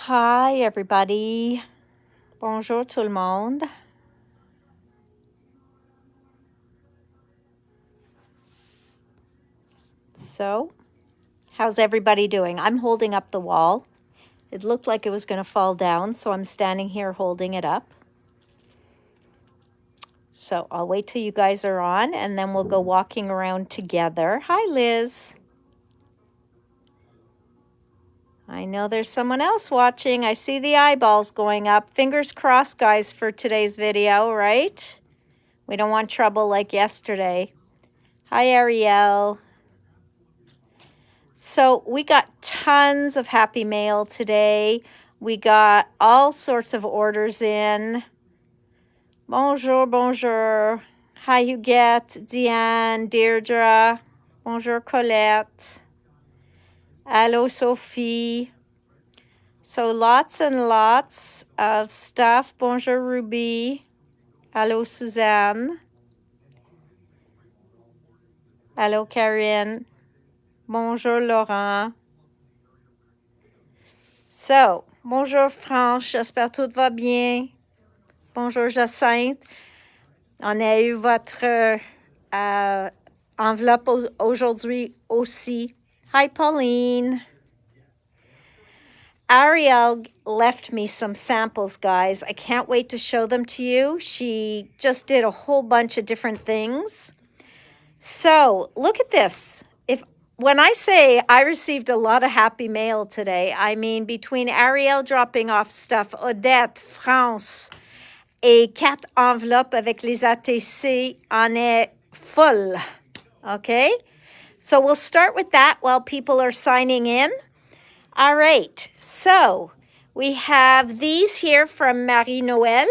Hi, everybody. Bonjour tout le monde. So, how's everybody doing? I'm holding up the wall. It looked like it was going to fall down, so I'm standing here holding it up. So I'll wait till you guys are on, and then we'll go walking around together. Hi, Liz. I know there's someone else watching. I see the eyeballs going up. Fingers crossed, guys, for today's video, right? We don't want trouble like yesterday. Hi, Ariel. So we got tons of happy mail today. We got all sorts of orders in. Bonjour, bonjour. Hi, Huguette, Diane, Deirdre. Bonjour, Colette. Hello, Sophie. So lots and lots of stuff. Bonjour, Ruby. Hello, Suzanne. Hello, Karine. Bonjour, Laurent. So, bonjour, France. J'espère que tout va bien. Bonjour, Jacinthe. On a eu votre enveloppe aujourd'hui aussi. Hi, Pauline. Ariel left me some samples, guys. I can't wait to show them to you. She just did a whole bunch of different things. So, look at this. When I say I received a lot of happy mail today, I mean between Ariel dropping off stuff, Odette, France, et 4 enveloppes avec les ATC, on est full. Okay? So we'll start with that while people are signing in. All right. So we have these here from Marie Noël.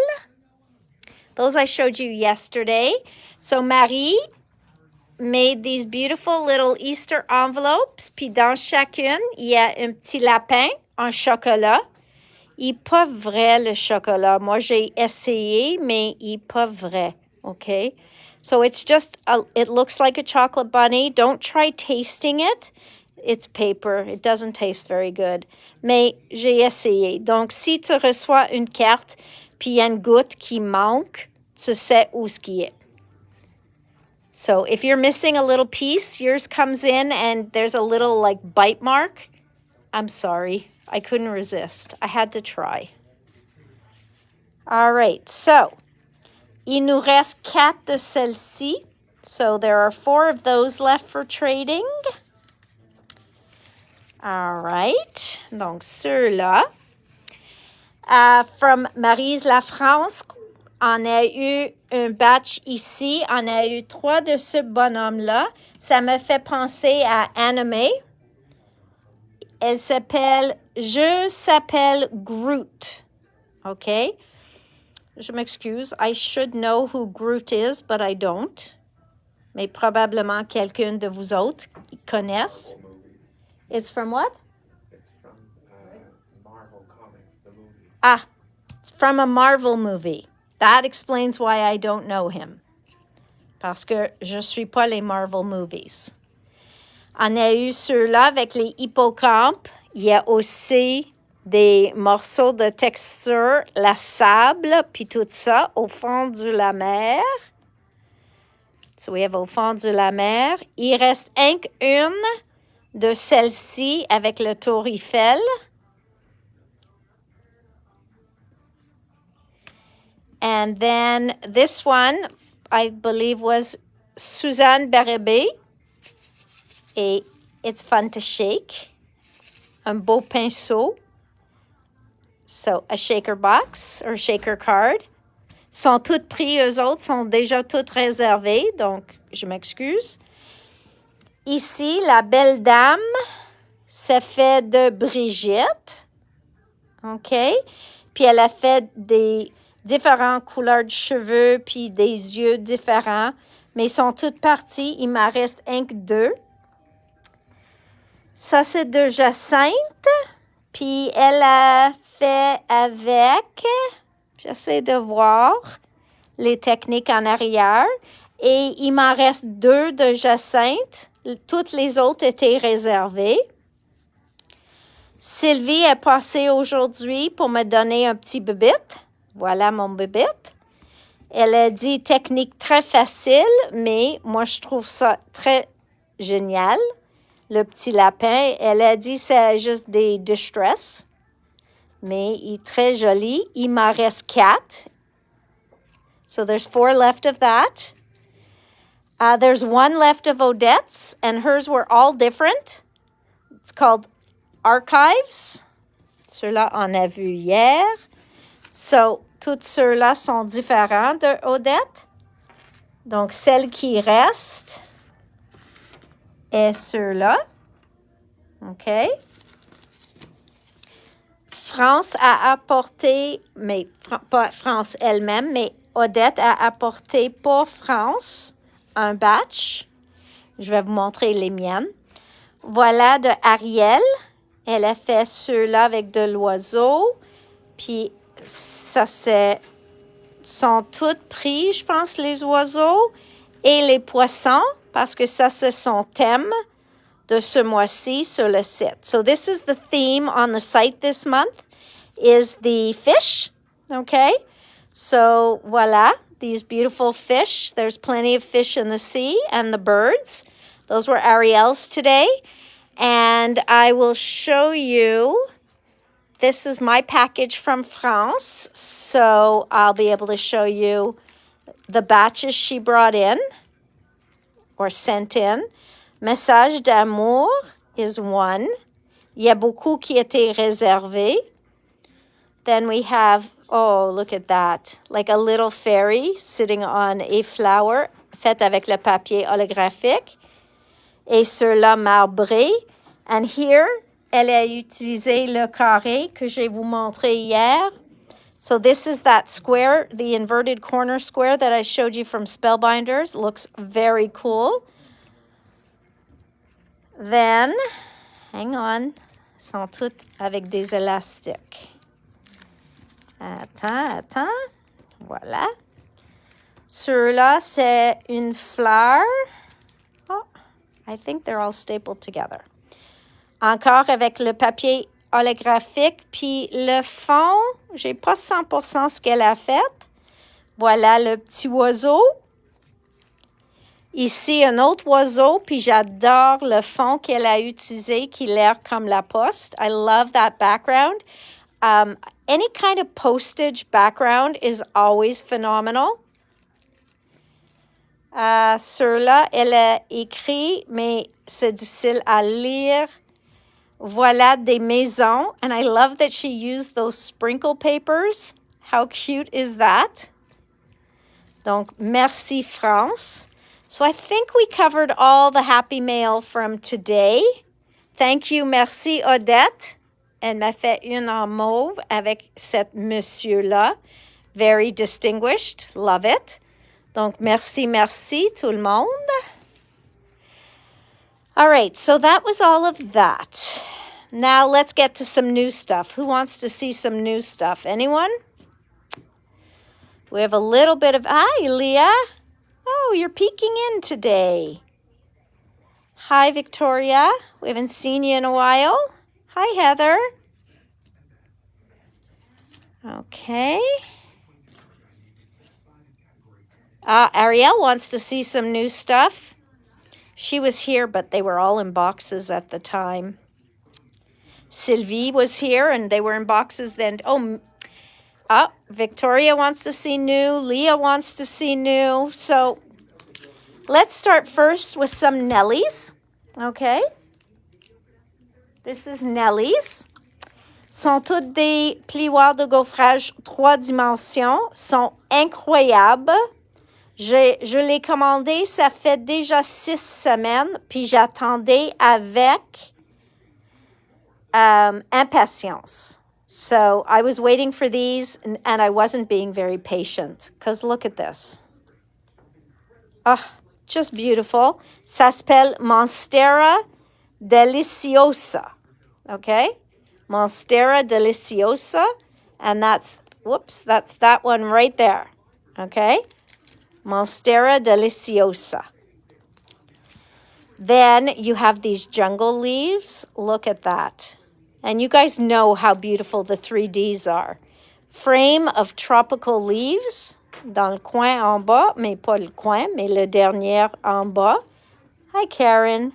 Those I showed you yesterday. So Marie made these beautiful little Easter envelopes. Puis dans chacune, il y a un petit lapin en chocolat. Il n'est pas vrai, le chocolat. Moi, j'ai essayé, mais il n'est pas vrai. Okay? So it's just, it looks like a chocolate bunny. Don't try tasting it. It's paper. It doesn't taste very good. Mais j'ai essayé. Donc, si tu reçois une carte, puis il y a une goutte qui manque, tu sais où ce qui est. So if you're missing a little piece, yours comes in and there's a little like bite mark. I'm sorry. I couldn't resist. I had to try. All right. So, il nous reste 4 de celles-ci. So there are 4 of those left for trading. All right. Donc, ceux-là. From Maryse La France, on a eu un batch ici. On a eu 3 de ce bonhomme-là. Ça me fait penser à Anime. Elle s'appelle Je s'appelle Groot. OK? Je m'excuse. I should know who Groot is, but I don't. Mais probablement quelqu'un de vous autres connaissent. It's from what? It's from Marvel Comics, the movie. Ah, it's from a Marvel movie. That explains why I don't know him. Parce que je ne suis pas les Marvel movies. On a eu ceux-là avec les hippocampes. Il y a aussi des morceaux de texture, la sable, puis tout ça au fond de la mer. So we have au fond de la mer. Il reste une de celles-ci avec le Tour Eiffel. And then this one, I believe, was Suzanne Berebe. Et it's fun to shake. Un beau pinceau. So, a shaker box or shaker card. Sont toutes pris, eux autres, sont déjà toutes réservées, donc je m'excuse. Ici, la belle dame, c'est fait de Brigitte. OK? Puis elle a fait des différentes couleurs de cheveux, puis des yeux différents. Mais ils sont toutes parties. Il m'en reste un que 2. Ça, c'est de Jacinthe. Puis elle a fait avec, j'essaie de voir les techniques en arrière. Et il m'en reste 2 de Jacinthe. Toutes les autres étaient réservées. Sylvie est passée aujourd'hui pour me donner un petit bébite. Voilà mon bébite. Elle a dit technique très facile, mais moi je trouve ça très génial. Le petit lapin, elle a dit c'est juste des distress, mais il est très joli. Il m'en reste 4. So there's 4 left of that. There's 1 left of Odette's, and hers were all different. It's called Archives. Ceux-là, on a vu hier. So, toutes ceux-là sont différents de Odette. Donc, celle qui reste est ceux-là. OK. France a apporté, mais pas France elle-même, mais Odette a apporté pour France un batch. Je vais vous montrer les miennes. Voilà de Ariel. Elle a fait ceux-là avec de l'oiseau. Puis ça sont toutes pris, je pense, les oiseaux et les poissons, parce que ça, c'est son thème de ce mois-ci sur le site. So this is the theme on the site this month, is the fish. Okay? So voilà, these beautiful fish. There's plenty of fish in the sea and the birds. Those were Ariel's today. And I will show you, this is my package from France. So I'll be able to show you the batches she brought in or sent in. Message d'amour is 1. Il y a beaucoup qui étaient réservés. Then we have, oh, look at that, like a little fairy sitting on a flower, fait avec le papier holographique. Et ceux-là marbrés. And here, elle a utilisé le carré que je vous montré hier. So this is that square, the inverted corner square that I showed you from Spellbinders. Looks very cool. Then, hang on, sont toutes avec des élastiques. Attends. Voilà. Ceux-là, c'est une fleur. Oh, I think they're all stapled together. Encore avec le papier holographique. Puis le fond, j'ai pas 100% ce qu'elle a fait. Voilà le petit oiseau. Ici, un autre oiseau, puis j'adore le fond qu'elle a utilisé qui a l'air comme la poste. I love that background. Any kind of postage background is always phenomenal. Ceux-là, elle a écrit, mais c'est difficile à lire. Voilà des maisons, and I love that she used those sprinkle papers. How cute is that? Donc, merci France. So I think we covered all the happy mail from today. Thank you, merci Odette. Elle m'a fait une en mauve avec cet monsieur-là. Very distinguished. Love it. Donc, merci tout le monde. All right, so that was all of that. Now let's get to some new stuff. Who wants to see some new stuff? Anyone? We have a little bit of... Hi, Leah. Oh, you're peeking in today. Hi, Victoria. We haven't seen you in a while. Hi, Heather. Okay. Ariel wants to see some new stuff. She was here, but they were all in boxes at the time. Sylvie was here, and they were in boxes then. Victoria wants to see new. Leah wants to see new. So let's start first with some Nellies. Okay. This is Nellies. Sont toutes des plioirs de gaufrage 3 dimensions. Sont incroyables. Je l'ai commandé, ça fait déjà 6 semaines, puis j'attendais avec impatience. So I was waiting for these, and I wasn't being very patient, because look at this. Oh, just beautiful. Ça s'appelle Monstera Deliciosa, okay? Monstera Deliciosa, and that's that one right there, okay? Monstera Deliciosa. Then you have these jungle leaves. Look at that. And you guys know how beautiful the 3Ds are. Frame of tropical leaves dans le coin en bas, mais pas le coin, mais le dernier en bas. Hi, Karen.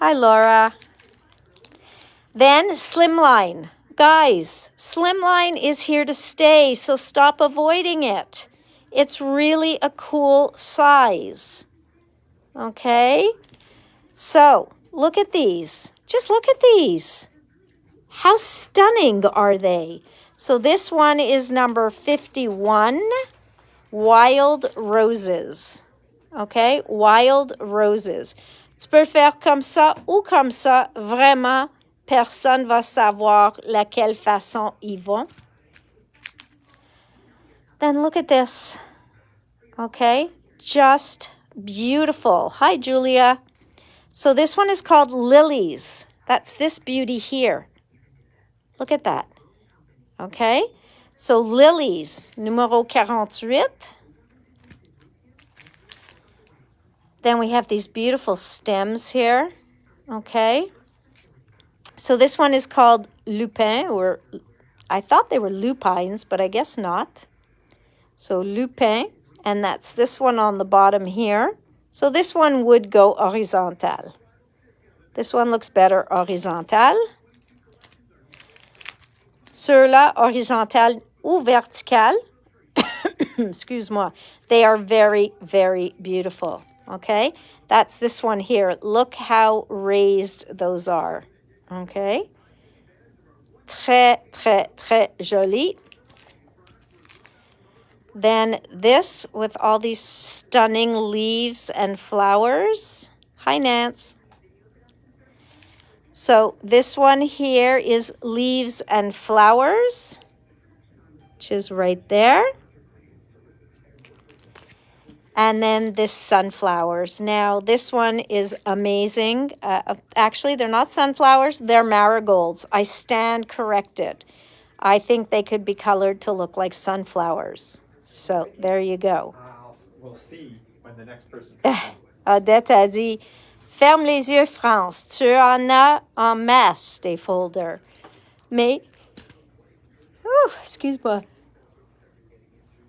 Hi, Laura. Then slimline. Guys, slimline is here to stay, so stop avoiding it. It's really a cool size. Okay? So, look at these. Just look at these. How stunning are they? So this one is number 51, Wild Roses. Okay? Wild Roses. Tu peux le faire comme ça ou comme ça. Vraiment, personne va savoir laquelle façon ils vont. Then look at this. Okay? Just beautiful. Hi, Julia. So this one is called Lilies. That's this beauty here. Look at that. Okay? So Lilies, numéro 48. Then we have these beautiful stems here. Okay? So this one is called Lupin, or I thought they were lupines, but I guess not. So Lupin, and that's this one on the bottom here. So this one would go horizontal. This one looks better horizontal. Ceux-là, horizontal ou vertical. Excuse-moi. They are very, very beautiful. Okay? That's this one here. Look how raised those are. Okay? Très, très, très joli. Then this with all these stunning leaves and flowers. Hi, Nance. So this one here is leaves and flowers, which is right there. And then this sunflowers. Now, this one is amazing. Actually, they're not sunflowers. They're marigolds. I stand corrected. I think they could be colored to look like sunflowers. So, there you go. We'll see when the next person Odette a dit, ferme les yeux, France. Tu en as en masse, des folders. Mais, excuse-moi.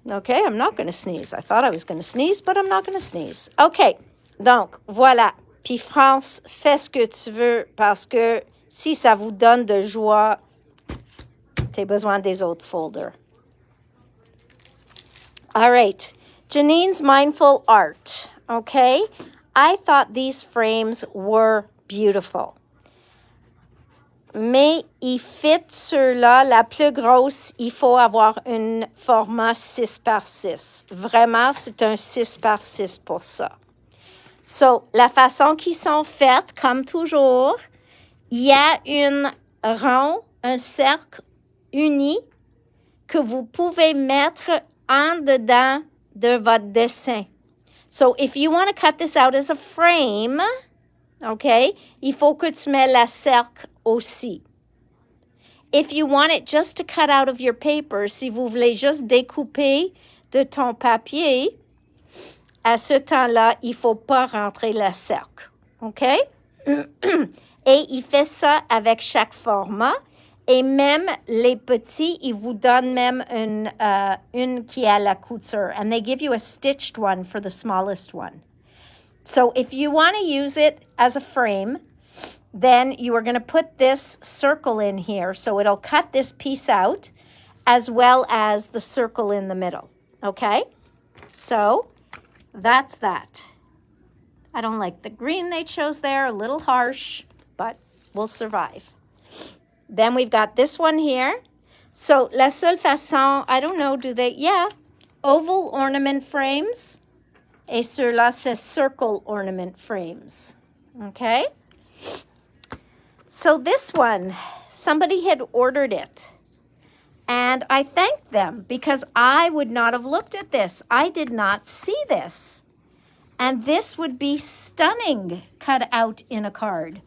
Okay, I'm not going to sneeze. I thought I was going to sneeze, but I'm not going to sneeze. Okay, donc, voilà. Puis France, fais ce que tu veux, parce que si ça vous donne de joie, t'as besoin des autres folders. All right, Janine's Mindful Art. Okay, I thought these frames were beautiful. Mais il fit ceux-là, la plus grosse, il faut avoir un format 6 par 6. Vraiment, c'est un 6 par 6 pour ça. So, la façon qu'ils sont faites, comme toujours, il y a un cercle uni que vous pouvez mettre en dedans de votre dessin. So, if you want to cut this out as a frame, okay, il faut que tu mets la cercle aussi. If you want it just to cut out of your paper, si vous voulez juste découper de ton papier, à ce temps-là, il ne faut pas rentrer la cercle. OK? Et il fait ça avec chaque format. Et même les petits, ils vous donnent même une qui a la couture. And they give you a stitched one for the smallest one. So if you want to use it as a frame, then you are going to put this circle in here. So it'll cut this piece out as well as the circle in the middle. Okay? So that's that. I don't like the green they chose there. A little harsh, but we'll survive. Then we've got this one here. So la seule façon, I don't know, do they? Yeah. Oval ornament frames. Et ceux-là, c'est circle ornament frames. Okay? So this one, somebody had ordered it. And I thanked them because I would not have looked at this. I did not see this. And this would be stunning cut out in a card.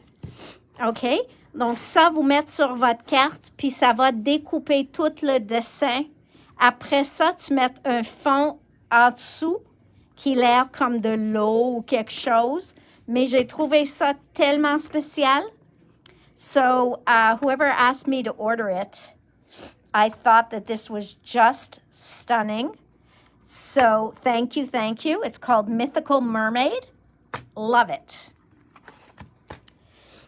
Okay? Donc ça, vous mettez sur votre carte, puis ça va découper tout le dessin. Après ça, tu mets un fond en dessous qui a l'air comme de l'eau ou quelque chose. Mais j'ai trouvé ça tellement spécial. So whoever asked me to order it, I thought that this was just stunning. So thank you, thank you. It's called Mythical Mermaid. Love it.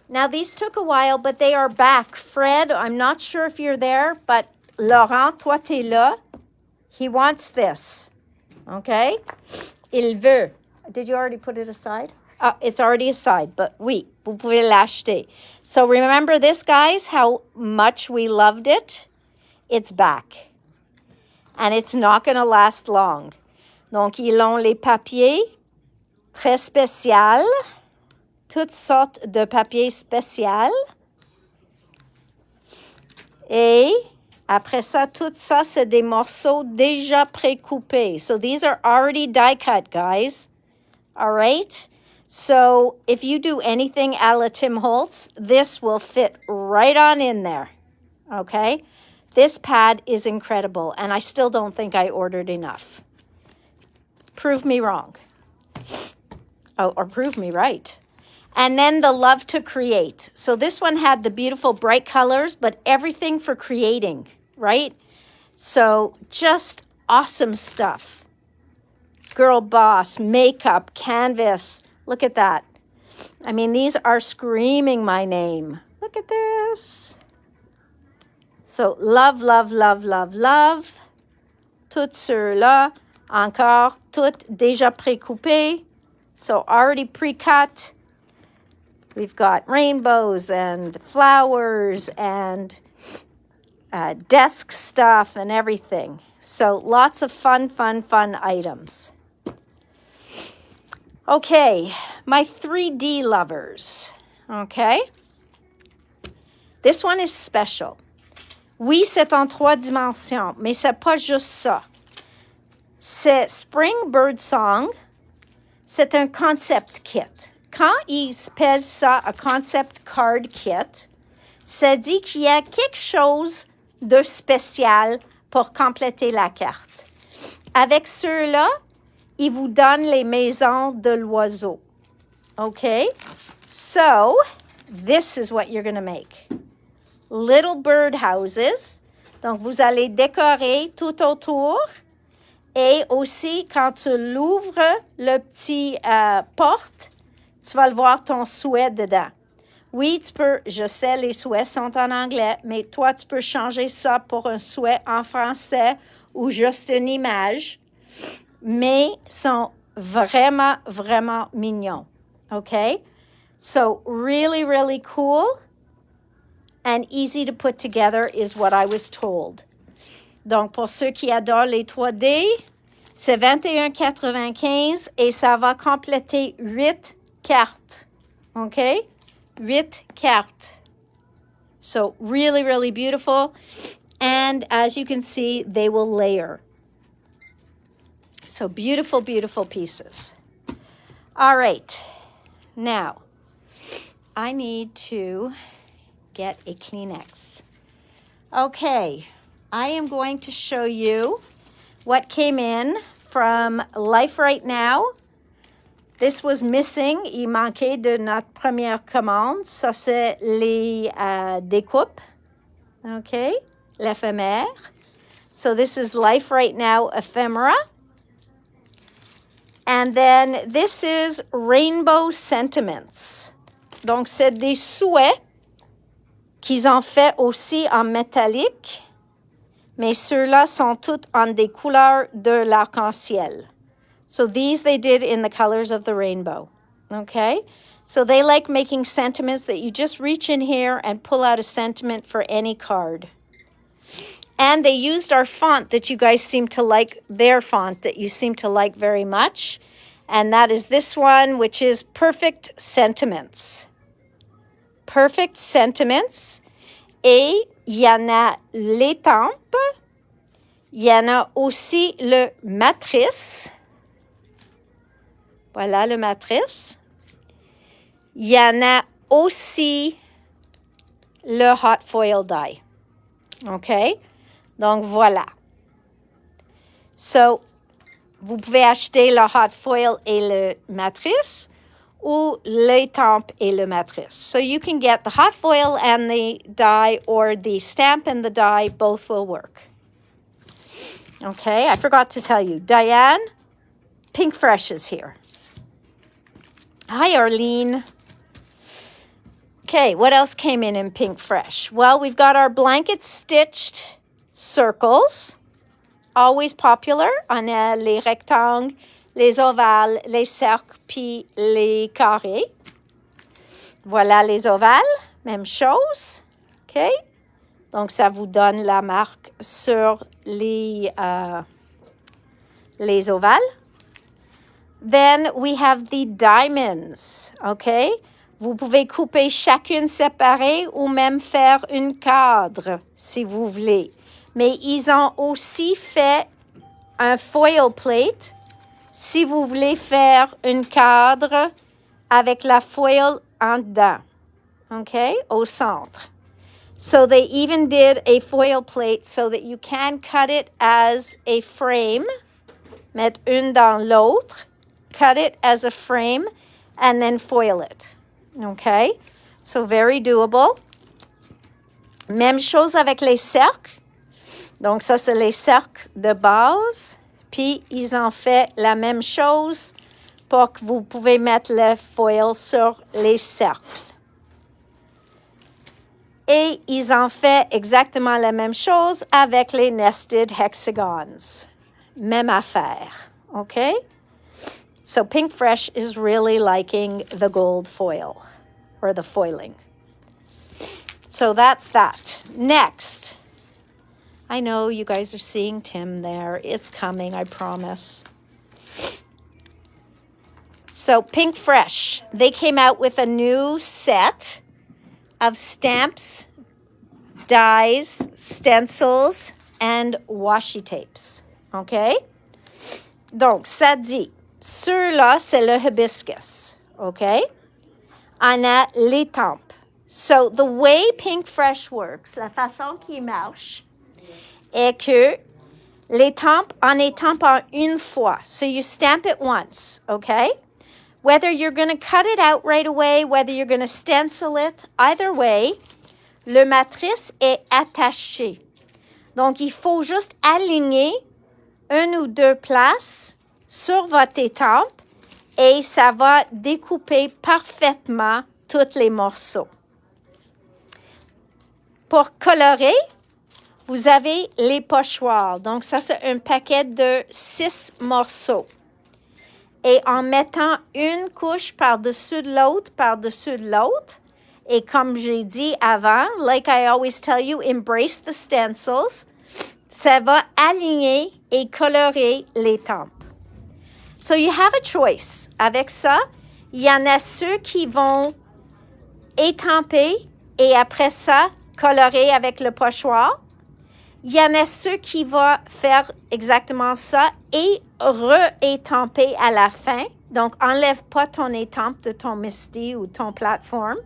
Now these took a while, but they are back. Fred, I'm not sure if you're there, but Laurent, toi t'es là. He wants this, okay? Il veut. Did you already put it aside? It's already aside, but oui, vous pouvez l'acheter. So remember this, guys, how much we loved it? It's back. And it's not going to last long. Donc, ils ont les papiers très spéciaux. Toutes sortes de papiers spéciaux. Et après ça, tout ça, c'est des morceaux déjà précoupés. So these are already die cut, guys. All right? So if you do anything a la Tim Holtz, this will fit right on in there. Okay? This pad is incredible, and I still don't think I ordered enough. Prove me wrong. Oh, or prove me right. And then the Love to Create. So this one had the beautiful bright colors, but everything for creating, right? So just awesome stuff. Girl Boss, makeup, canvas. Look at that. I mean, these are screaming my name. Look at this. So, love, love, love, love, love. Toutes ceux-là. Encore, toutes déjà précoupées. So, already pre-cut. We've got rainbows and flowers and desk stuff and everything. So, lots of fun, fun, fun items. Okay, my 3D lovers. Okay. This one is special. Oui, c'est en 3 dimensions, mais c'est pas juste ça. C'est Spring Bird Song. C'est un concept kit. Quand ils appellent ça un concept card kit, ça dit qu'il y a quelque chose de spécial pour compléter la carte. Avec ceux-là, ils vous donnent les maisons de l'oiseau. Okay? So, this is what you're going to make. Little bird houses. Donc, vous allez décorer tout autour. Et aussi, quand tu l'ouvres, le petit porte, tu vas le voir ton souhait dedans. Oui, tu peux, je sais, les souhaits sont en anglais, mais toi, tu peux changer ça pour un souhait en français ou juste une image. Mais sont vraiment, vraiment mignons. Okay? So, really, really cool. And easy to put together is what I was told. Donc, pour ceux qui adorent les 3D, c'est 21,95 et ça va compléter 8 cartes. OK? 8 cartes. So, really, really beautiful. And as you can see, they will layer. So, beautiful, beautiful pieces. All right. Now, I need to get a Kleenex. Okay, I am going to show you what came in from Life Right Now. This was missing. Il manquait de notre première commande. Ça, c'est les découpes. Okay, l'éphémère. So this is Life Right Now ephemera. And then this is Rainbow Sentiments. Donc, c'est des souhaits qu'ils ont fait aussi en métallique, mais ceux-là sont tous en des couleurs de l'arc-en-ciel. So these they did in the colors of the rainbow, okay? So they like making sentiments that you just reach in here and pull out a sentiment for any card. And they used our font that you guys seem to like, their font that you seem to like very much. And that is this one, which is Perfect Sentiments. Perfect Sentiments. Et il y en a l'étampe. Il y en a aussi le matrice. Voilà le matrice. Il y en a aussi le hot foil die. OK? Donc, voilà. So, vous pouvez acheter le hot foil et le matrice, ou l'étampe et le matrice. So you can get the hot foil and the die, or the stamp and the die, both will work. Okay, I forgot to tell you, Diane, Pink Fresh is here. Hi, Arlene. Okay, what else came in Pink Fresh? Well, we've got our blanket stitched circles, always popular. On a les rectangles, les ovales, les cercles, puis les carrés. Voilà les ovales, même chose. OK? Donc, ça vous donne la marque sur les ovales. Then we have the diamonds, OK? Vous pouvez couper chacune séparée ou même faire un cadre, si vous voulez. Mais ils ont aussi fait un foil plate, si vous voulez faire un cadre avec la foil en dedans, OK? Au centre. So they even did a foil plate so that you can cut it as a frame, mettre une dans l'autre, cut it as a frame, and then foil it. Okay? So very doable. Même chose avec les cercles. Donc ça, c'est les cercles de base. Puis ils ont fait la même chose pour que vous pouvez mettre le foil sur les cercles. Et ils ont fait exactement la même chose avec les nested hexagons. Même affaire. Okay? So Pink Fresh is really liking the gold foil, or the foiling. So that's that. Next. I know you guys are seeing Tim there. It's coming, I promise. So Pink Fresh, they came out with a new set of stamps, dies, stencils, and washi tapes. Okay? Donc, ça dit, ceux-là, c'est le hibiscus. Okay? On a l'étampe. So, the way Pink Fresh works, la façon qu'il marche, est que l'étampe, on étampe en une fois. So, you stamp it once. Okay? Whether you're going to cut it out right away, whether you're going to stencil it, either way, le matrice est attaché. Donc, il faut juste aligner une ou deux places sur votre étampe et ça va découper parfaitement tous les morceaux. Pour colorer, vous avez les pochoirs. Donc, ça, c'est un paquet de 6 morceaux. Et en mettant une couche par-dessus de l'autre, et comme j'ai dit avant, like I always tell you, embrace the stencils, ça va aligner et colorer l'étampe. So you have a choice. Avec ça, il y en a ceux qui vont étamper et après ça, colorer avec le pochoir. Il y en a ceux qui vont faire exactement ça et re-étamper à la fin. Donc, enlève pas ton étampe de ton Misty ou ton platform.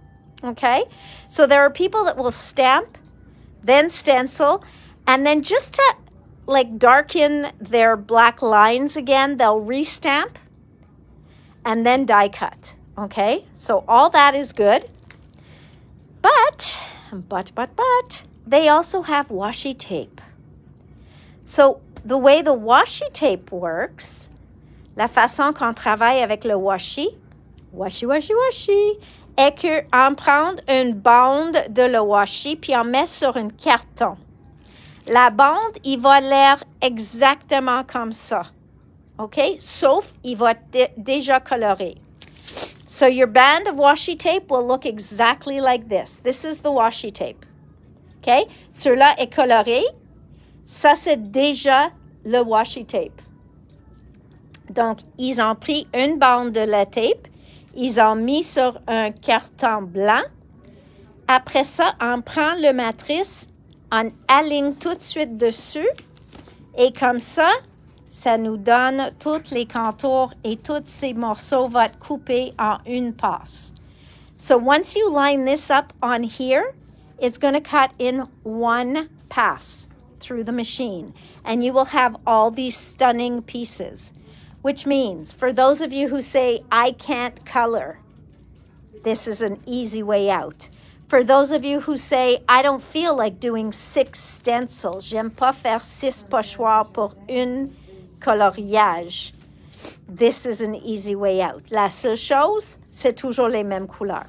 Okay? So, there are people that will stamp, then stencil, and then just to like darken their black lines again, they'll restamp and then die cut. Okay? So, all that is good. But, they also have washi tape. So, the way the washi tape works, la façon qu'on travaille avec le washi, est qu'on prend une bande de le washi puis on met sur un carton. La bande, il va l'air exactement comme ça. OK? Sauf, il va déjà coloré. So, your band of washi tape will look exactly like this. This is the washi tape. OK? Celui-là est coloré. Ça, c'est déjà le washi tape. Donc, ils ont pris une bande de la tape. Ils ont mis sur un carton blanc. Après ça, on prend le matrice, on aligne tout de suite dessus. Et comme ça, ça nous donne tous les contours et tous ces morceaux vont être coupés en une passe. So, once you line this up on here, it's going to cut in one pass through the machine. And you will have all these stunning pieces. which means for those of you who say, I can't color, this is an easy way out. For those of you who say, I don't feel like doing 6 stencils, j'aime pas faire 6 pochoirs pour une coloriage, this is an easy way out. La seule chose, c'est toujours les mêmes couleurs.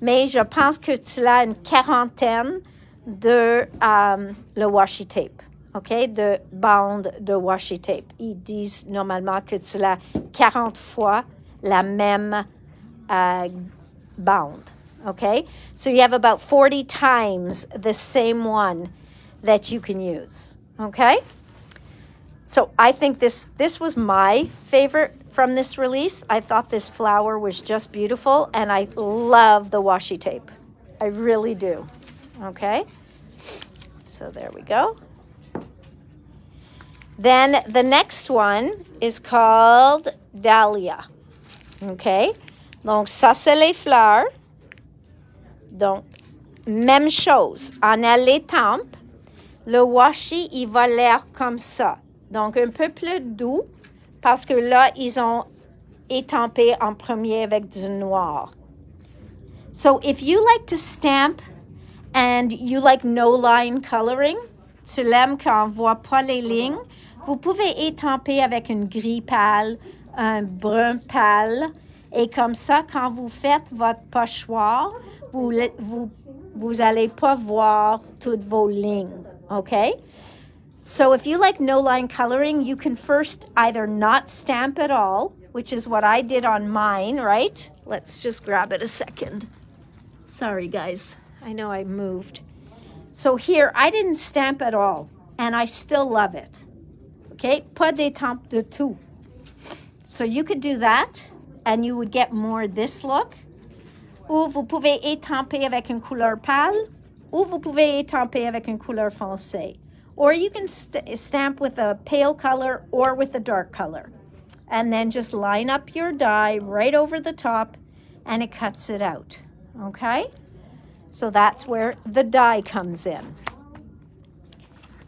Mais je pense que tu as une quarantaine de le washi tape, OK? De bandes de washi tape. Ils disent normalement que tu as 40 fois la même bande, OK? So you have about 40 times the same one that you can use, OK? So I think this was my favorite from this release. I thought this flower was just beautiful, and I love the washi tape. I really do, OK? So there we go. Then the next one is called Dahlia. OK? Donc, ça, c'est les fleurs. Donc, même chose. En l'étampe, le washi, il va l'air comme ça. Donc, un peu plus doux, parce que là, ils ont étampé en premier avec du noir. So, if you like to stamp and you like no-line coloring, tu l'aimes quand on ne voit pas les lignes, vous pouvez étamper avec un gris pâle, un brun pâle, et comme ça, quand vous faites votre pochoir, vous allez pas voir toutes vos lignes, okay? So if you like no-line coloring, you can first either not stamp at all, which is what I did on mine, right? Let's just grab it a second. Sorry, guys. I know I moved. So here, I didn't stamp at all, and I still love it. Okay? Pas d'étampe de tout. So you could do that, and you would get more this look. Ou vous pouvez étamper avec une couleur pâle, ou vous pouvez étamper avec une couleur foncée. Or you can stamp with a pale color or with a dark color. And then just line up your die right over the top, and it cuts it out. Okay? So that's where the die comes in.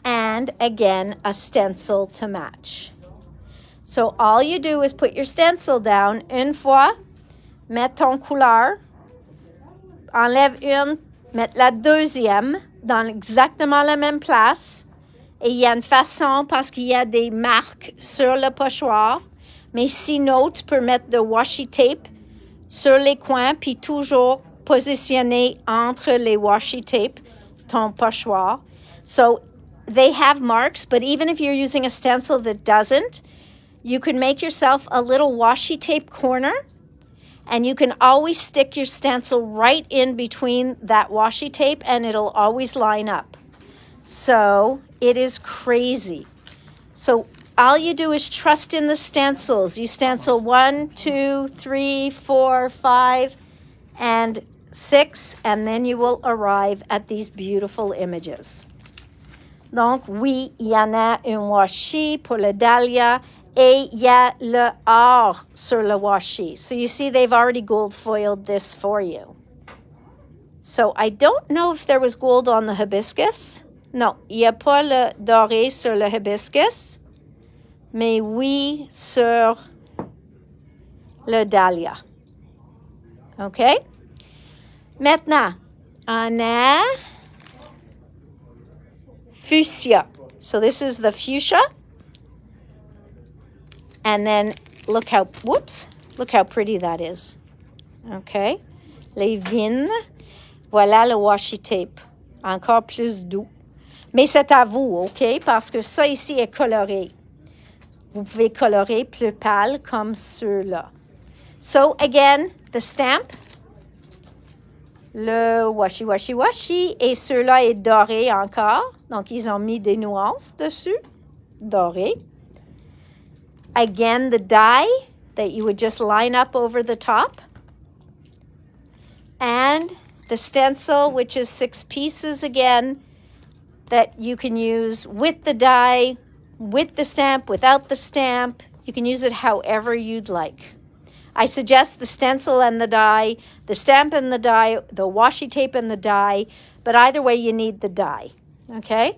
And again, a stencil to match. So all you do is put your stencil down une fois, mets ton couleur, enlève une, mets la deuxième dans exactement la même place. Et il y a une façon parce qu'il y a des marques sur le pochoir. Mais sinon, tu peux mettre de washi tape sur les coins puis toujours positionner entre les washi tape ton pochoir. So they have marks, but even if you're using a stencil that doesn't, you can make yourself a little washi tape corner, and you can always stick your stencil right in between that washi tape, and it'll always line up. So it is crazy. So all you do is trust in the stencils. You stencil 1, 2, 3, 4, 5, and 6, and then you will arrive at these beautiful images. Donc, oui, il y en a un washi pour le dahlia, et il y a le or sur le washi. So you see they've already gold foiled this for you. So I don't know if there was gold on the hibiscus. Non, il n'y a pas le doré sur le hibiscus, mais oui sur le dahlia. OK? Maintenant, on a fuchsia. So this is the fuchsia. And then look how pretty that is. OK? Les vignes. Voilà le washi tape. Encore plus doux. Mais c'est à vous, OK? Parce que ça ici est coloré. Vous pouvez colorer plus pâle comme ceux-là. So again, the stamp. Le washi, washi, washi. Et ceux-là est doré encore. Donc, ils ont mis des nuances dessus. Doré. Again, the die that you would just line up over the top. And the stencil, which is 6 pieces again, that you can use with the die, with the stamp, without the stamp. You can use it however you'd like. I suggest the stencil and the die, the stamp and the die, the washi tape and the die, but either way you need the die, okay?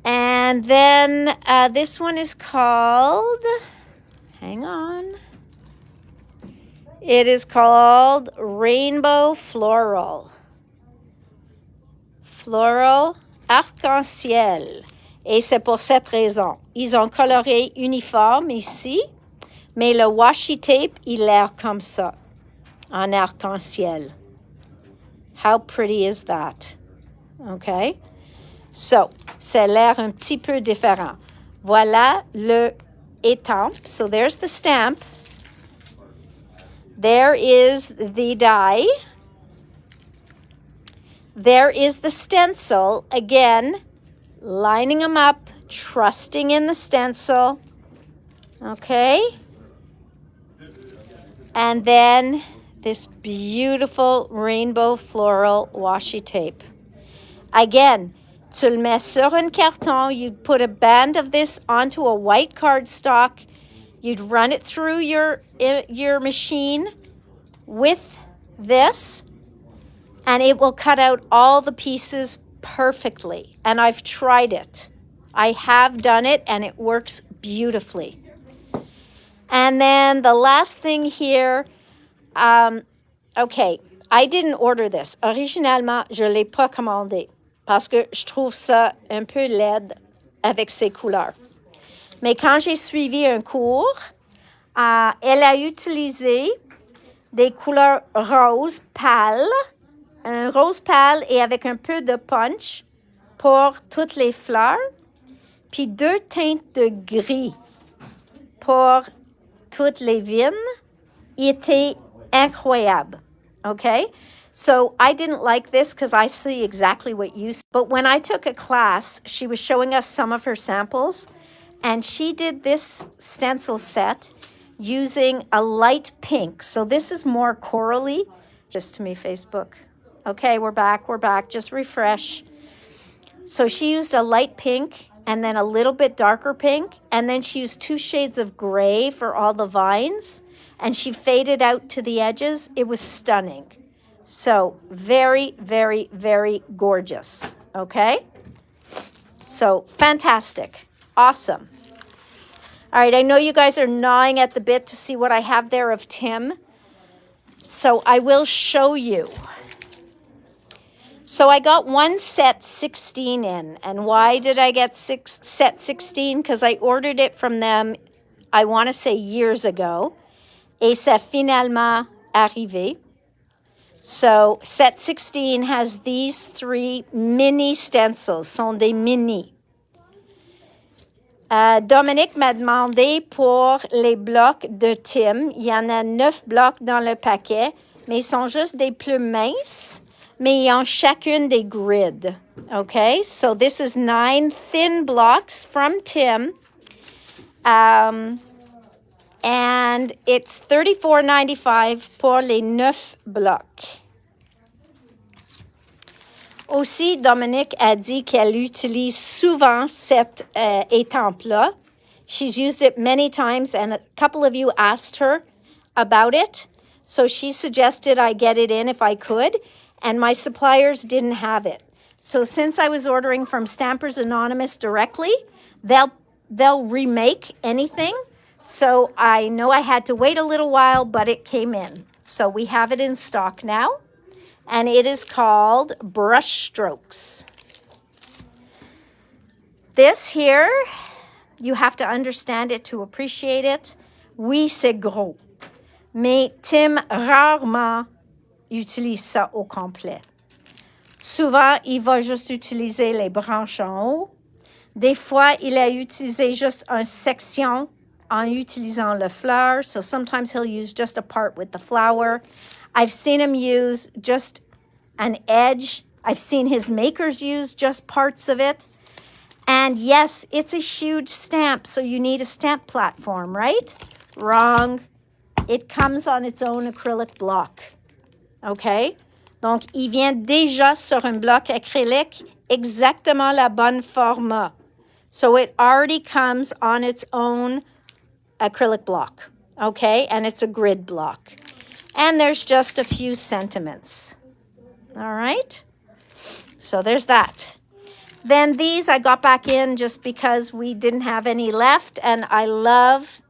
And then this one is called, hang on. It is called Rainbow Floral. Floral arc-en-ciel. Et c'est pour cette raison. Ils ont coloré uniforme ici, mais le washi tape, il a l'air comme ça, en arc-en-ciel. How pretty is that? Okay? So, c'est l'air un petit peu différent. Voilà le étampe. So there's the stamp. There is the die. There is the stencil. Again, lining them up, trusting in the stencil. Okay? And then this beautiful rainbow floral washi tape. Again, tu le mets sur un carton. You'd put a band of this onto a white cardstock. You'd run it through your machine with this, and it will cut out all the pieces perfectly. And I've tried it. I have done it, and it works beautifully. And then the last thing here, okay, I didn't order this. Originalement, je ne l'ai pas commandé parce que je trouve ça un peu laid avec ces couleurs. Mais quand j'ai suivi un cours, elle a utilisé des couleurs rose pâle, un rose pâle et avec un peu de punch pour toutes les fleurs, puis 2 teintes de gris pour toutes les vignes. Il était incroyable, okay? So I didn't like this because I see exactly what you see. But when I took a class, she was showing us some of her samples, and she did this stencil set using a light pink. So this is more corally. Just to me, Facebook. Okay, we're back. Just refresh. So she used a light pink and then a little bit darker pink. And then she used 2 shades of gray for all the vines. And she faded out to the edges. It was stunning. So very, very, very gorgeous. Okay? So fantastic. Awesome. All right, I know you guys are gnawing at the bit to see what I have there of Tim. So I will show you. So I got one set 16 in. And why did I get set 16? Because I ordered it from them, I want to say years ago. Et c'est finalement arrivé. So set 16 has these 3 mini stencils. Sont des mini. Dominique m'a demandé pour les blocs de Tim. Il y en a 9 blocs dans le paquet, mais ils sont juste des plumes minces, mais ils ont chacune des grids. Okay, so this is 9 thin blocks from Tim. And it's $34.95 pour les 9 blocs. Aussi, Dominique a dit qu'elle utilise souvent cette étampe-là. She's used it many times, and a couple of you asked her about it. So she suggested I get it in if I could, and my suppliers didn't have it. So since I was ordering from Stampers Anonymous directly, they'll remake anything. So I know I had to wait a little while, but it came in. So we have it in stock now. And it is called Brush Strokes. This here, you have to understand it to appreciate it. Oui, c'est gros. Mais Tim rarement utilise ça au complet. Souvent, il va juste utiliser les branches en haut. Des fois, il a utilisé juste une section en utilisant le fleur. So sometimes he'll use just a part with the flower. I've seen him use just an edge. I've seen his makers use just parts of it. And yes, it's a huge stamp, so you need a stamp platform, right? Wrong. It comes on its own acrylic block. Okay? Donc, il vient déjà sur un bloc acrylique exactement la bonne format. So it already comes on its own acrylic block. Okay? And it's a grid block. And there's just a few sentiments. All right? So there's that. Then these I got back in just because we didn't have any left. And I love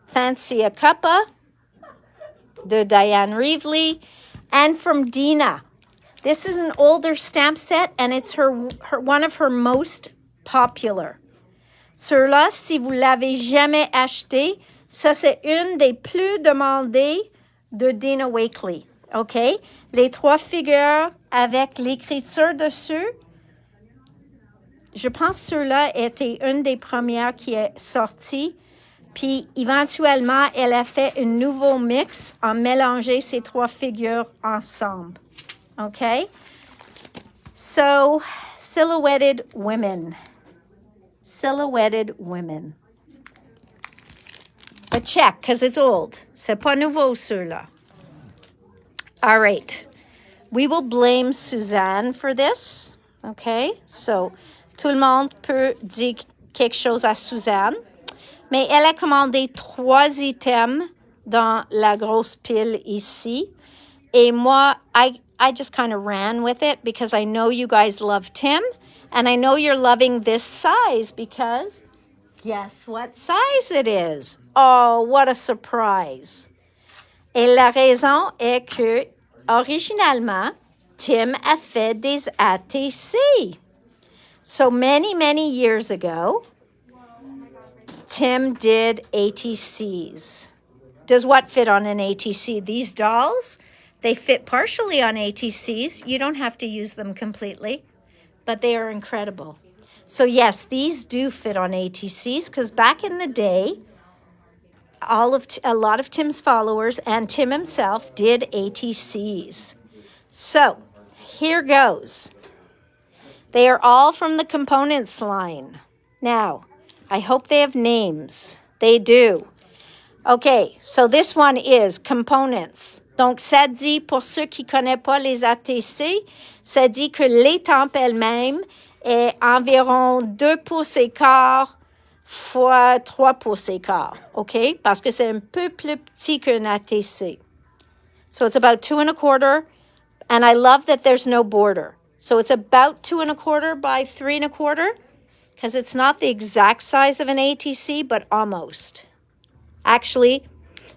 Fancy a Cuppa de Diane Reevely. And from Dina. This is an older stamp set, and it's her one of her most popular. Ceux-là, si vous l'avez jamais acheté, ça c'est une des plus demandées de Dina Wakley. OK? Les 3 figures avec l'écriture dessus. Je pense que ceux-là étaient une des premières qui est sortie. Puis, éventuellement, elle a fait un nouveau mix en mélangeant ces 3 figures ensemble. Okay? So, silhouetted women. Silhouetted women. But check, because it's old. C'est pas nouveau, ceux-là. All right. We will blame Suzanne for this. Okay? So, tout le monde peut dire quelque chose à Suzanne. Mais elle a commandé 3 items dans la grosse pile ici. Et moi, I just kind of ran with it because I know you guys love Tim. And I know you're loving this size because guess what size it is? Oh, what a surprise. Et la raison est que, originalement, Tim a fait des ATC. So many years ago, Tim did ATCs. Does what fit on an ATC? These dolls, they fit partially on ATCs. You don't have to use them completely, but they are incredible. So yes, these do fit on ATCs because back in the day, a lot of Tim's followers and Tim himself did ATCs. So here goes. They are all from the components line. Now, I hope they have names. They do. Okay, so this one is components. Donc, ça dit, pour ceux qui ne connaissent pas les ATC, ça dit que l'étampe elle-même est environ 2 pouces et quart fois 3 pouces et quart. OK? Parce que c'est un peu plus petit qu'un ATC. So it's about 2 1/4, and I love that there's no border. So it's about 2 1/4 by 3 1/4. Because it's not the exact size of an ATC, but almost. Actually,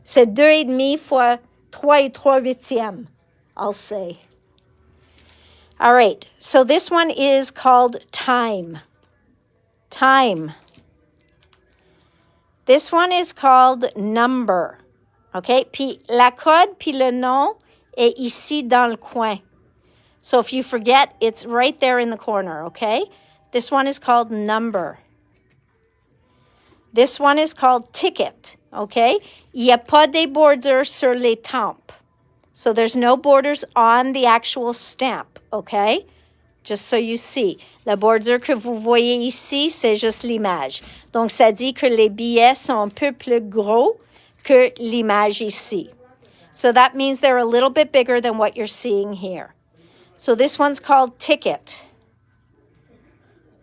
c'est 2,5 fois 3 3/8, I'll say. All right, so this one is called Time. Time. This one is called Number. Okay, puis la code, puis le nom est ici dans le coin. So if you forget, it's right there in the corner, okay? This one is called Number. This one is called Ticket, okay? Il n'y a pas des borders sur les tampes. So there's no borders on the actual stamp, okay? Just so you see. La bordure que vous voyez ici, c'est juste l'image. Donc, ça dit que les billets sont un peu plus gros que l'image ici. So that means they're a little bit bigger than what you're seeing here. So this one's called Ticket.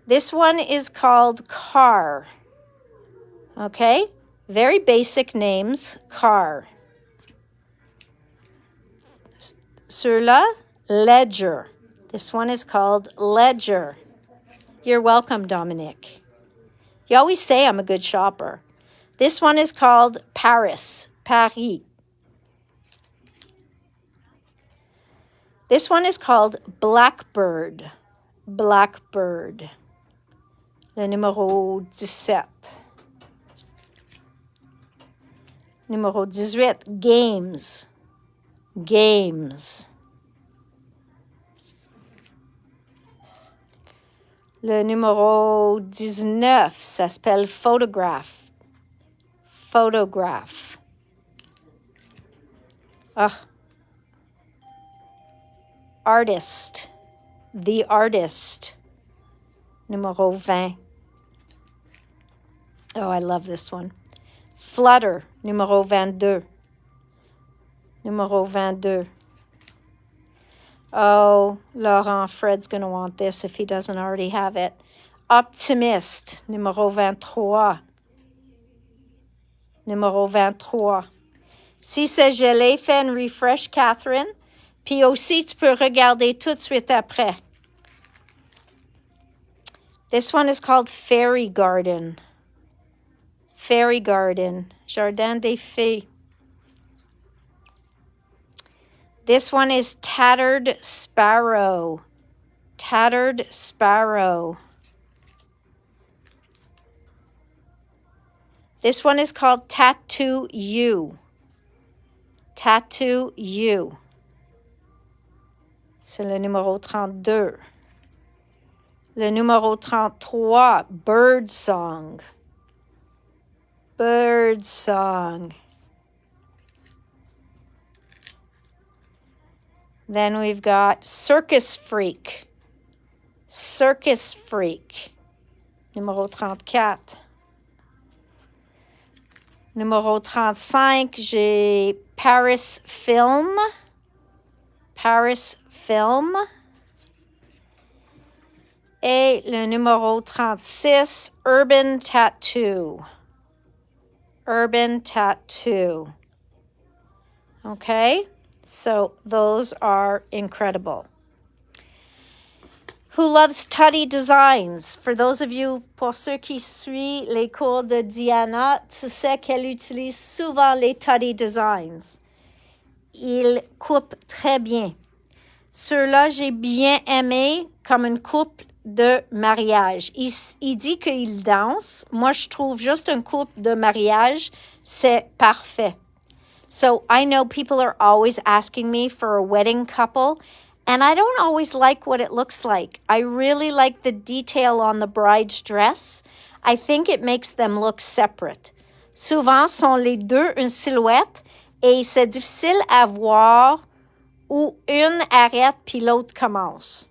This one is called Car. Okay? Very basic names. Car. Ceux-là, Ledger. This one is called Ledger. You're welcome, Dominic. You always say I'm a good shopper. This one is called Paris. Paris. This one is called Blackbird. Blackbird. Le numéro 17. Numéro 18, Games. Games. Le numéro 19, ça s'appelle Photograph. Photograph. Artist. The Artist. Numéro 20. Oh, I love this one. Flutter. Numéro 22. Numéro 22. Oh, Laurent, Fred's going to want this if he doesn't already have it. Optimist. Numéro 23. Numéro 23. Si c'est gelé, fais un refresh, Catherine. Puis aussi, tu peux regarder tout de suite après. This one is called Fairy Garden. Fairy Garden. Jardin des Fées. This one is Tattered Sparrow. Tattered Sparrow. This one is called Tattoo You. Tattoo You. C'est le numéro 32. Le numéro 33, Bird Song. Bird Song. Then we've got Circus Freak. Circus Freak. Numéro 34. Numéro 35, j'ai Paris Film. Paris Film. Et le numéro 36, Urban Tattoo. Urban Tattoo. Okay, so those are incredible. Who loves Tutty Designs? For those of you, pour ceux qui suivent les cours de Diana, tu sais qu'elle utilise souvent les Tutty Designs. Il coupe très bien. Ceux-là, j'ai bien aimé comme une coupe de mariage. Il dit qu'il danse. Moi, je trouve juste une coupe de mariage, c'est parfait. So I know people are always asking me for a wedding couple, and I don't always like what it looks like. I really like the detail on the bride's dress. I think it makes them look separate. Souvent, sont les deux une silhouette, et c'est difficile à voir où une arrête puis l'autre commence.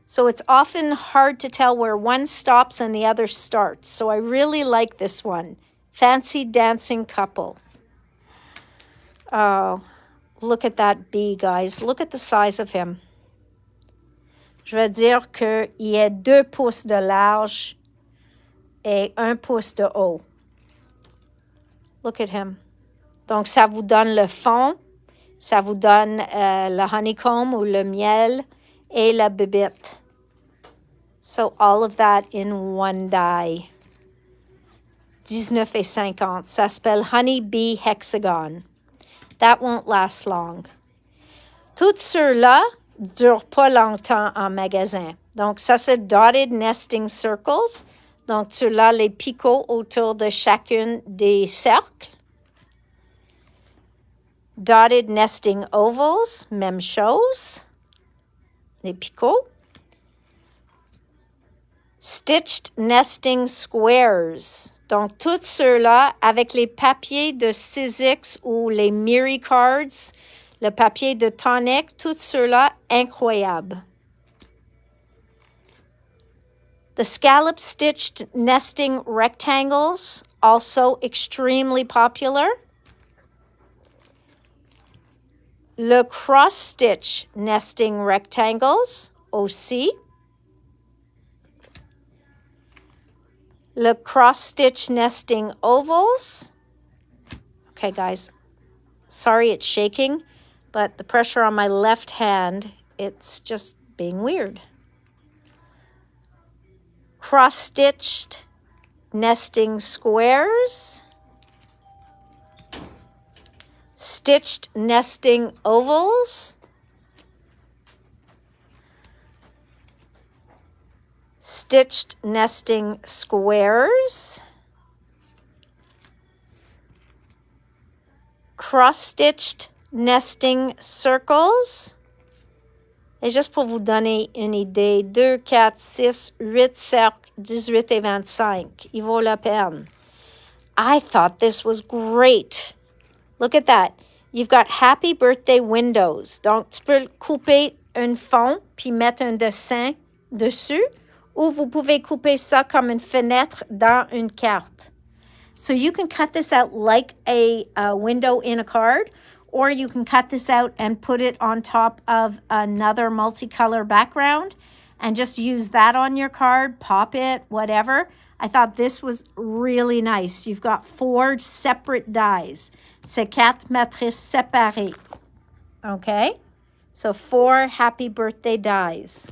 So it's often hard to tell where one stops and the other starts. So I really like this one. Fancy Dancing Couple. Oh, look at that bee, guys. Look at the size of him. Je veux dire qu'il est 2 pouces de large et 1 pouce de haut. Look at him. Donc, ça vous donne le fond, ça vous donne le honeycomb ou le miel et la bébête. So, all of that in one die. 19,50. Ça s'appelle Honey Bee Hexagon. That won't last long. Tous ceux-là ne durent pas longtemps en magasin. Donc, ça, c'est Dotted Nesting Circles. Donc, ceux-là, les picots autour de chacune des cercles. Dotted Nesting Ovals, même chose. Les picots. Stitched Nesting Squares. Donc, tous ceux-là, avec les papiers de Sizzix ou les Miri Cards, le papier de Tonic, tous ceux-là, incroyables. The Scallop Stitched Nesting Rectangles, also extremely popular. Le Cross Stitch Nesting Rectangles, aussi. Le Cross Stitch Nesting Ovals. Okay, guys, sorry it's shaking, but the pressure on my left hand, it's just being weird. Cross-stitched nesting squares. Stitched nesting ovals. Stitched nesting squares. Cross-stitched nesting circles. Et juste pour vous donner une idée, 2, 4, 6, 8 cercles, 18 et 25. Il vaut la peine. I thought this was great. Look at that. You've got happy birthday windows. Donc, tu peux couper un fond puis mettre un dessin dessus. Ou vous pouvez couper ça comme une fenêtre dans une carte. So you can cut this out like a window in a card, or you can cut this out and put it on top of another multicolor background and just use that on your card, pop it, whatever. I thought this was really nice. You've got 4 separate dies. C'est 4 matrices séparées. Okay? So 4 happy birthday dies.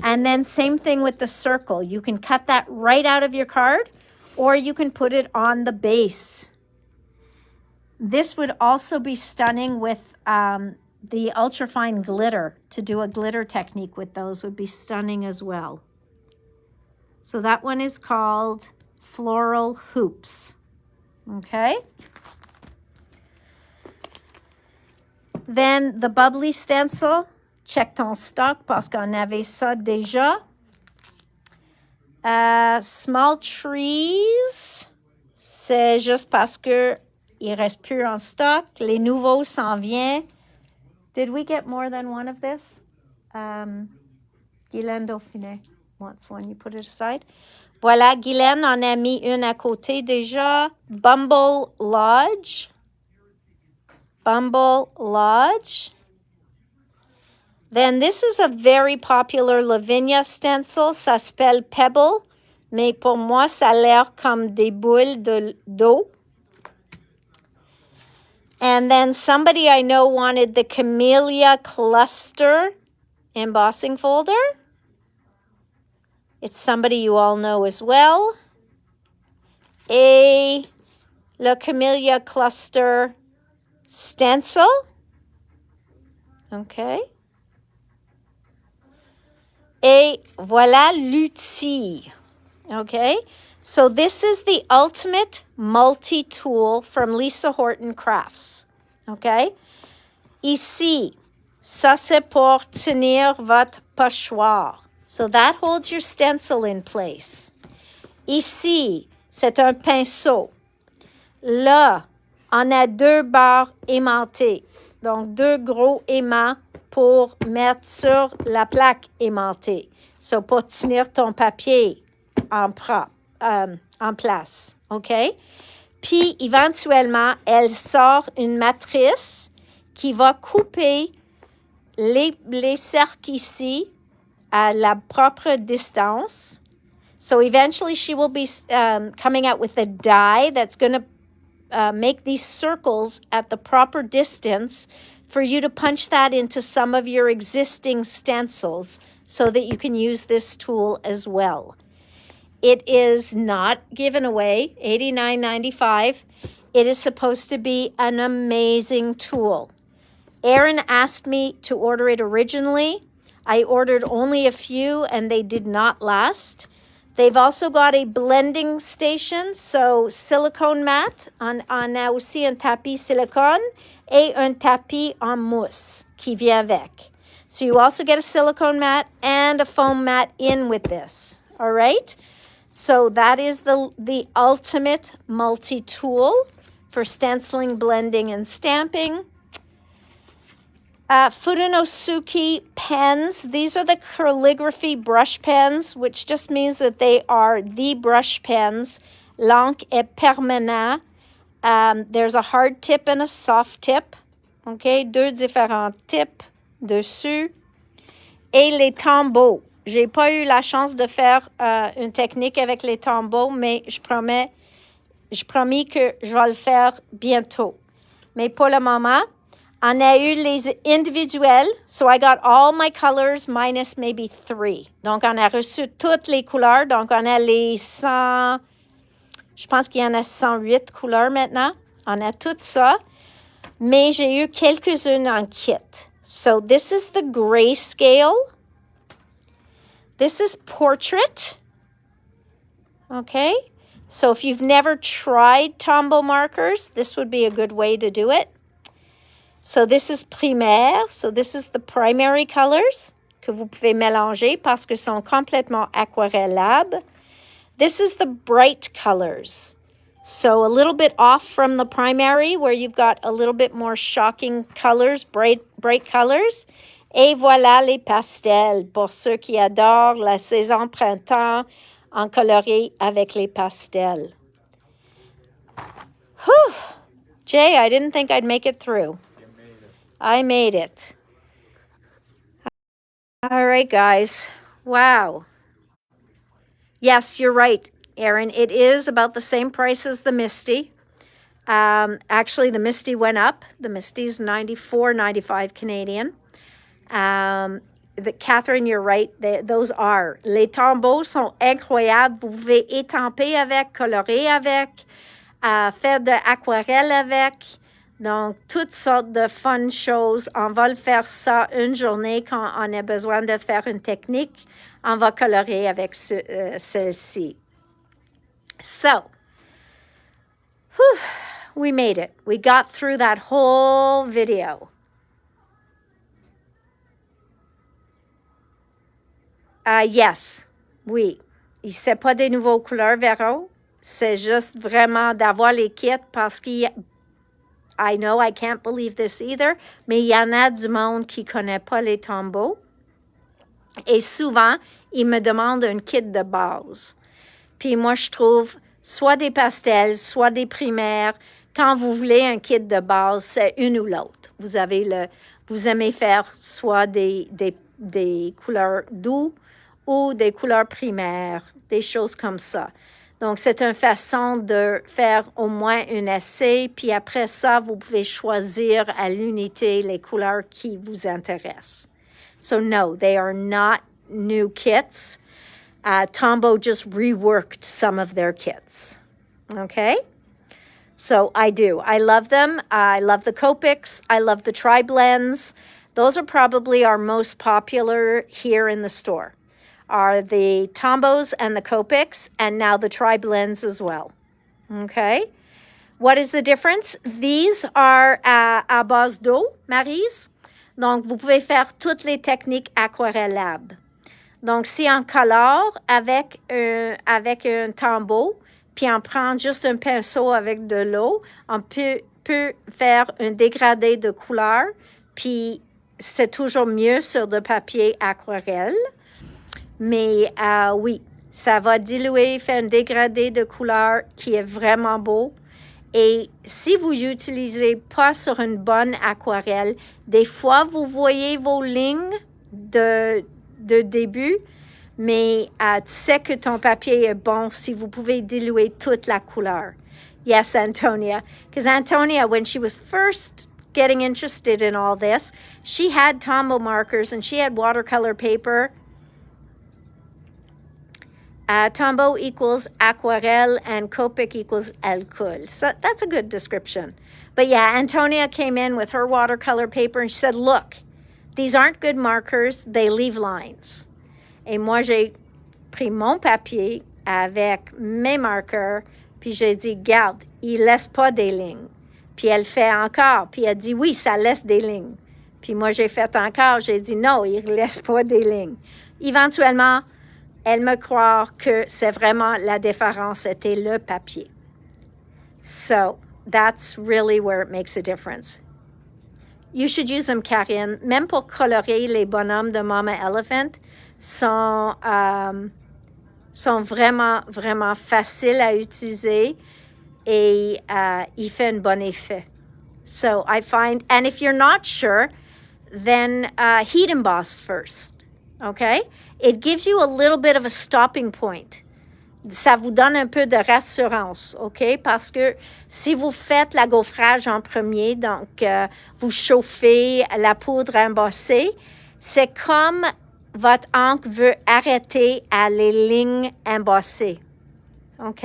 And then same thing with the circle. You can cut that right out of your card, or you can put it on the base. This would also be stunning with the ultrafine glitter. To do a glitter technique with those would be stunning as well. So that one is called Floral Hoops. Okay. Then the bubbly stencil. Check ton stock parce qu'on avait ça déjà. Small trees. C'est juste parce que il reste plus en stock. Les nouveaux s'en viennent. Did we get more than one of this? Guylaine Dauphiné wants one. You put it aside. Voilà, Guylaine en a mis une à côté déjà. Bumble Lodge. Bumble Lodge. Then this is a very popular Lavinia stencil. Ça s'appelle Pebble. Mais pour moi, ça a l'air comme des boules d'eau. And then somebody I know wanted the Camellia Cluster embossing folder. It's somebody you all know as well. Le Camellia Cluster stencil. Okay. Et voilà l'outil. Okay. So this is the ultimate multi-tool from Lisa Horton Crafts. Okay. Ici, ça c'est pour tenir votre pochoir. So that holds your stencil in place. Ici, c'est un pinceau. Là, on a deux barres aimantées. Donc, deux gros aimants pour mettre sur la plaque aimantée. So, pour tenir ton papier en place. OK? Puis, éventuellement, elle sort une matrice qui va couper les cercles ici à la propre distance. So, eventually, she will be coming out with a die that's going to make these circles at the proper distance for you to punch that into some of your existing stencils so that you can use this tool as well. It is not given away, $89.95. It is supposed to be an amazing tool. Erin asked me to order it originally. I ordered only a few and they did not last. They've also got a blending station, so silicone mat. On a aussi un tapis silicone et un tapis en mousse qui vient avec. So you also get a silicone mat and a foam mat in with this, all right? So that is the ultimate multi-tool for stenciling, blending, and stamping. Furanosuki Pens. These are the calligraphy brush pens, which just means that they are the brush pens. L'encre est permanent. There's a hard tip and a soft tip. Okay, deux différents types dessus. Et les tombeaux. J'ai pas eu la chance de faire une technique avec les tombeaux, mais je promis que je vais le faire bientôt. Mais pour le moment, on a eu les individuels. So I got all my colors minus maybe 3. Donc, on a reçu toutes les couleurs. Donc, on a les 100... Je pense qu'il y en a 108 couleurs maintenant. On a tout ça. Mais j'ai eu quelques-unes en kit. So, this is the grayscale. This is portrait. Okay. So, if you've never tried Tombow markers, this would be a good way to do it. So this is primaire. So this is the primary colors que vous pouvez mélanger parce que sont complètement aquarellables. This is the bright colors. So a little bit off from the primary where you've got a little bit more shocking colors, bright colors. Et voilà les pastels pour ceux qui adorent la saison printemps en coloré avec les pastels. Whew. Jay, I didn't think I'd make it through. I made it. All right, guys. Wow. Yes, you're right, Erin. It is about the same price as the Misty. Actually, the Misty went up. The Misty's $94.95 Canadian. Catherine, you're right. Those are. Les tombeaux sont incroyables. Vous pouvez étamper avec, colorer avec, faire de l'aquarelle avec. Donc, toutes sortes de fun choses. On va le faire ça une journée quand on a besoin de faire une technique. On va colorer avec celle-ci. So, we made it. We got through that whole video. Yes, oui. C'est pas des nouveaux couleurs, Véro. C'est juste vraiment d'avoir les kits parce qu'il y a... I know I can't believe this either, mais il y en a du monde qui ne connaît pas les tombeaux. Et souvent, ils me demandent un kit de base. Puis moi, je trouve soit des pastels, soit des primaires. Quand vous voulez un kit de base, c'est une ou l'autre. Vous aimez faire soit des couleurs douces ou des couleurs primaires, des choses comme ça. Donc, c'est une façon de faire au moins un essai, puis après ça, vous pouvez choisir à l'unité les couleurs qui vous intéressent. So, no, they are not new kits. Tombow just reworked some of their kits. Okay? So, I do. I love them. I love the Copics. I love the Tri-Blends. Those are probably our most popular here in the store. Are the Tombows and the Copics, and now the Tri-Blends as well. Okay? What is the difference? These are à base d'eau, Maryse. Donc, vous pouvez faire toutes les techniques aquarellables. Donc, si on colore avec un tombeau, puis on prend juste un pinceau avec de l'eau, on peut faire un dégradé de couleur, puis c'est toujours mieux sur de papier aquarelle. Mais oui, ça va diluer, faire un dégradé de couleur qui est vraiment beau. Et si vous n'utilisez pas sur une bonne aquarelle, des fois, vous voyez vos lignes de début, mais tu sais que ton papier est bon si vous pouvez diluer toute la couleur. Yes, Antonia. Because Antonia, when she was first getting interested in all this, she had Tombow markers and she had watercolor paper. Tombow equals aquarelle and Copic equals alcool. So that's a good description. But yeah, Antonia came in with her watercolor paper and she said, look, these aren't good markers, they leave lines. Et moi, j'ai pris mon papier avec mes marqueurs, puis j'ai dit, garde, il laisse pas des lignes. Puis elle fait encore, puis elle dit, oui, ça laisse des lignes. Puis moi, j'ai fait encore, j'ai dit, non, il laisse pas des lignes. Éventuellement, elle me croit que c'est vraiment la différence, c'était le papier. So, that's really where it makes a difference. You should use them, Karine. Même pour colorer les bonhommes de Mama Elephant, sont vraiment, vraiment faciles à utiliser et ils font un bon effet. So, I find, and if you're not sure, then heat emboss first. Okay? It gives you a little bit of a stopping point. Ça vous donne un peu de rassurance, OK? Parce que si vous faites la gaufrage en premier, donc vous chauffez la poudre embossée, c'est comme votre encre veut arrêter à les lignes embossées. OK?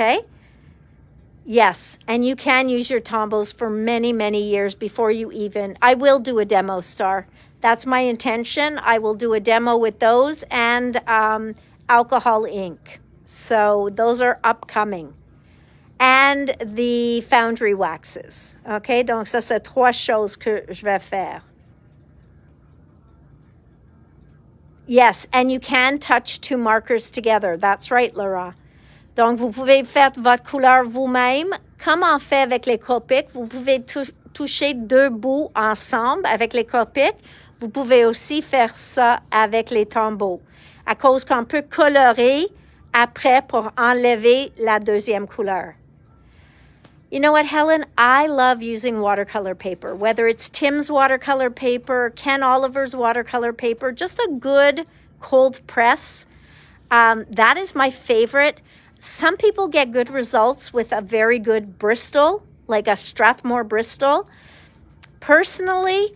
Yes, and you can use your Tombows for many, many years before you even... I will do a demo, Star. That's my intention. I will do a demo with those and alcohol ink. So those are upcoming. And the foundry waxes. OK? Donc, ça, c'est 3 choses que je vais faire. Yes, and you can touch 2 markers together. That's right, Laura. Donc, vous pouvez faire votre couleur vous-même. Comme on fait avec les Copics, vous pouvez toucher 2 bouts ensemble avec les Copics. Vous pouvez aussi faire ça avec les tombeaux. À cause qu'on peut colorer après pour enlever la deuxième couleur. You know what, Helen? I love using watercolor paper, whether it's Tim's watercolor paper, Ken Oliver's watercolor paper, just a good cold press. That is my favorite. Some people get good results with a very good Bristol, like a Strathmore Bristol. Personally,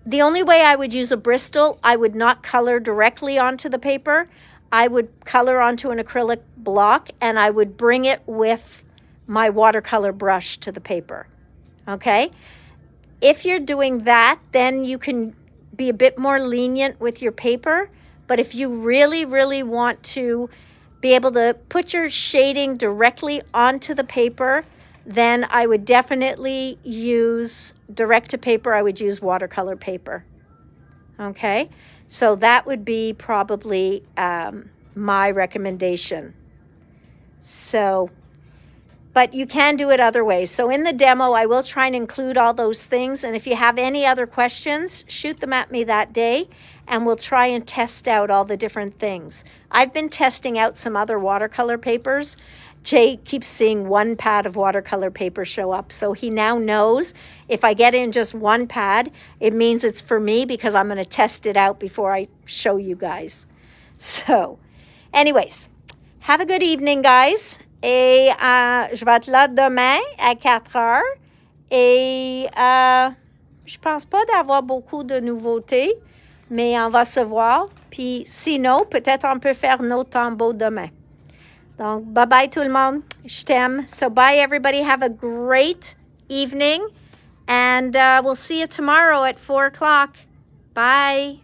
the only way I would use a Bristol, I would not color directly onto the paper. I would color onto an acrylic block, and I would bring it with my watercolor brush to the paper, okay? If you're doing that, then you can be a bit more lenient with your paper. But if you really, really want to be able to put your shading directly onto the paper, then I would definitely use direct to paper. I would use watercolor paper, okay? So that would be probably my recommendation. So, but you can do it other ways. So in the demo, I will try and include all those things. And if you have any other questions, shoot them at me that day, and we'll try and test out all the different things. I've been testing out some other watercolor papers. Jay keeps seeing one pad of watercolor paper show up. So he now knows if I get in just one pad, it means it's for me, because I'm going to test it out before I show you guys. So anyways, have a good evening, guys. Et je vais être là demain à 4 heures. Et je pense pas d'avoir beaucoup de nouveautés, mais on va se voir. Puis sinon, peut-être on peut faire nos tombeaux demain. Donc, bye-bye tout le monde. Je t'aime. So bye, everybody. Have a great evening. And we'll see you tomorrow at 4 o'clock. Bye.